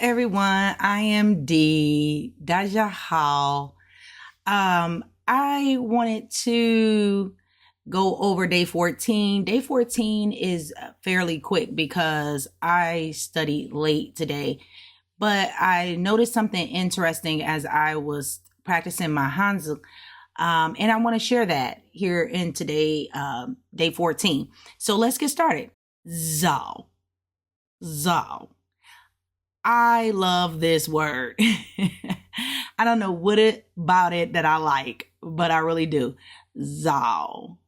everyone. I am Dee. Dajahal. I wanted to go over day 14. Day 14 is fairly quick because I studied late today, but I noticed something interesting as I was practicing my Hanzi, and I want to share that here in today, day 14. So let's get started. Zao. Zao. I love this word. I don't know what about it that I like, but I really do. Zao.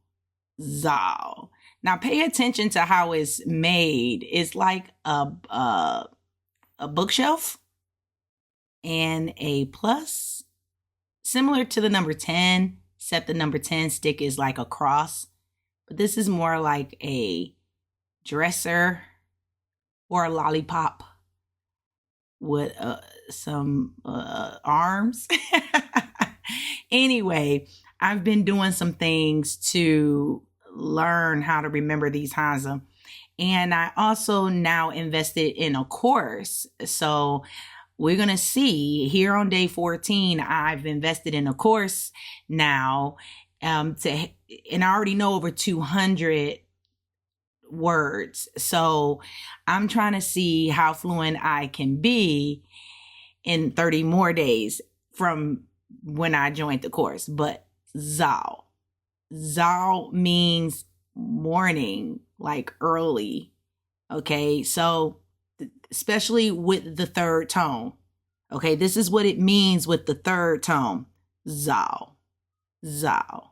Zao. Now pay attention to how it's made. It's like a bookshelf and a plus, similar to the number 10, except the number 10 stick is like a cross. But this is more like a dresser or a lollipop with some arms. Anyway, I've been doing some things to learn how to remember these Hanzi. And I also now invested in a course. So we're going to see here on day 14, I've invested in a course now, and I already know over 200 words. So I'm trying to see how fluent I can be in 30 more days from when I joined the course. But Zao. Zao means morning, like early. Okay, so especially with the third tone. Okay, this is what it means with the third tone. Zao. Zao.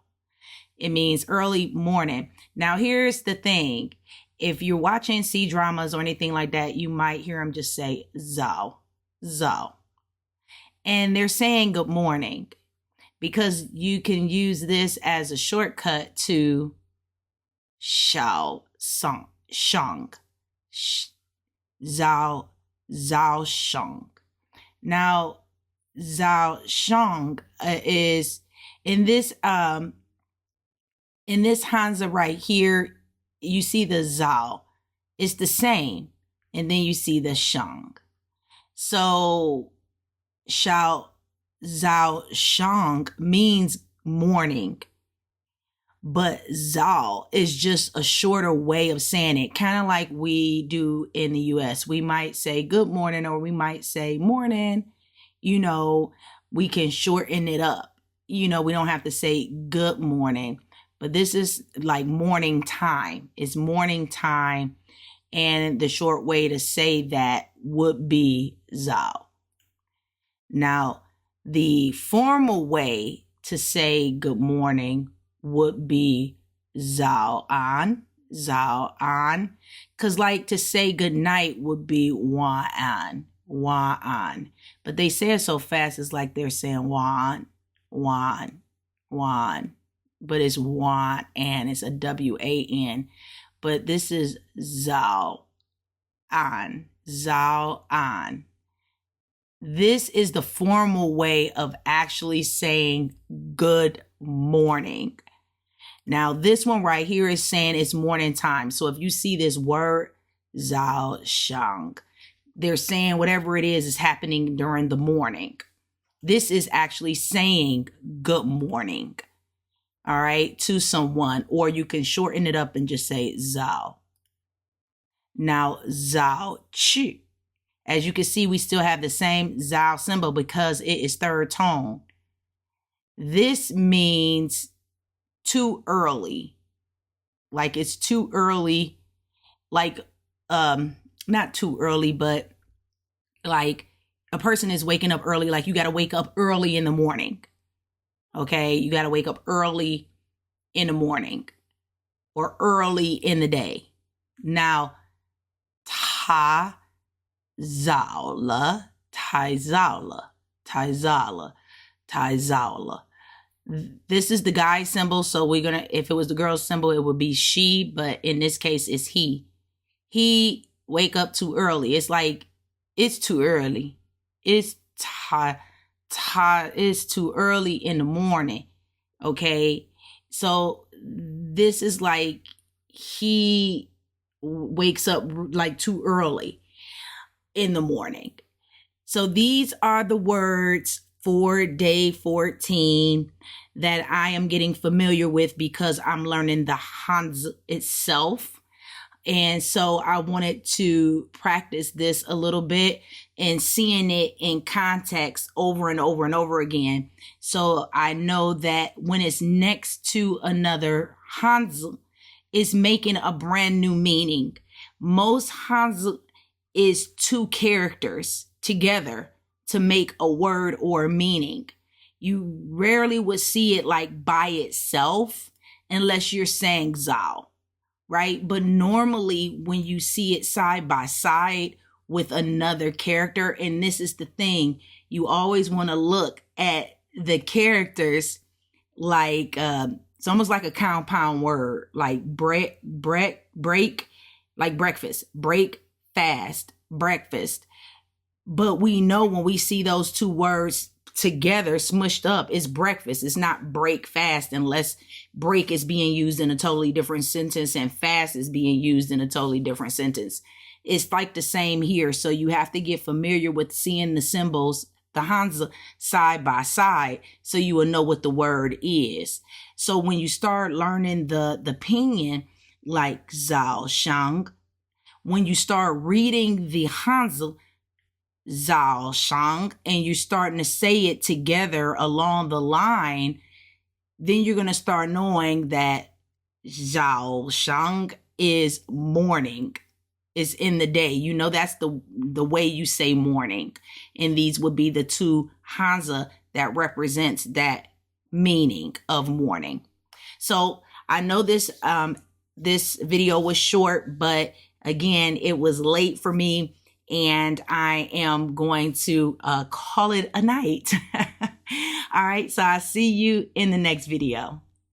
It means early morning. Now, here's the thing. If you're watching C-dramas or anything like that, you might hear them just say Zao, Zao. And they're saying good morning because you can use this as a shortcut to Xiao Song, Shang, Zao, Zao Shang. Now, Zao Shang is in this Hanzi right here, you see the Zao. It's the same. And then you see the Shang. So, Xiao Zao Shang means morning. But Zao is just a shorter way of saying it, kind of like we do in the US. We might say good morning or we might say morning. You know, we can shorten it up. You know, we don't have to say good morning. But this is like morning time. It's morning time. And the short way to say that would be Zao. Now, the formal way to say good morning would be Zao An. Zao An. Because like to say good night would be Wa An. Wa An. But they say it so fast, it's like they're saying Wan. Wan. Wan. But it's Wan and it's a W-A-N. But this is Zao An. Zao An. This is the formal way of actually saying good morning. Now, this one right here is saying it's morning time. So if you see this word, Zao Shang, they're saying whatever it is happening during the morning. This is actually saying good morning. All right, to someone, or you can shorten it up and just say Zao. Now, Zao Chu. As you can see, we still have the same Zao symbol because it is third tone. This means too early. Like it's too early. Like, not too early, but like a person is waking up early. Like you got to wake up early in the morning. Okay, you got to wake up early in the morning or early in the day. Now, ta zaula, tai zaula, tai zala, tai zaula. This is the guy symbol, so we're gonna. If it was the girl symbol, it would be she, but in this case, it's he. He wake up too early. It's like it's too early. It's it's too early in the morning. Okay, so this is like he wakes up like too early in the morning. So these are the words for day 14 that I am getting familiar with because I'm learning the Hanzi itself. And so I wanted to practice this a little bit and seeing it in context over and over and over again. So I know that when it's next to another Hanzi, it's making a brand new meaning. Most Hanzi is two characters together to make a word or a meaning. You rarely would see it like by itself unless you're saying Zao, right? But normally when you see it side by side with another character, and this is the thing, you always want to look at the characters like, it's almost like a compound word, like break, like breakfast, break, fast, breakfast. But we know when we see those two words together, smushed up, it's breakfast. It's not break fast unless break is being used in a totally different sentence and fast is being used in a totally different sentence. It's like the same here. So you have to get familiar with seeing the symbols, the Hanzi, side by side, so you will know what the word is. So when you start learning the Pinyin, like Zao Shang, when you start reading the Hanzi, Zao Shang, and you're starting to say it together along the line, then you're going to start knowing that Zao Shang is morning, is in the day. You know, that's the way you say morning. And these would be the two Hanzi that represents that meaning of morning. So I know this video was short, but again, it was late for me. And I am going to call it a night. All right, so I'll see you in the next video.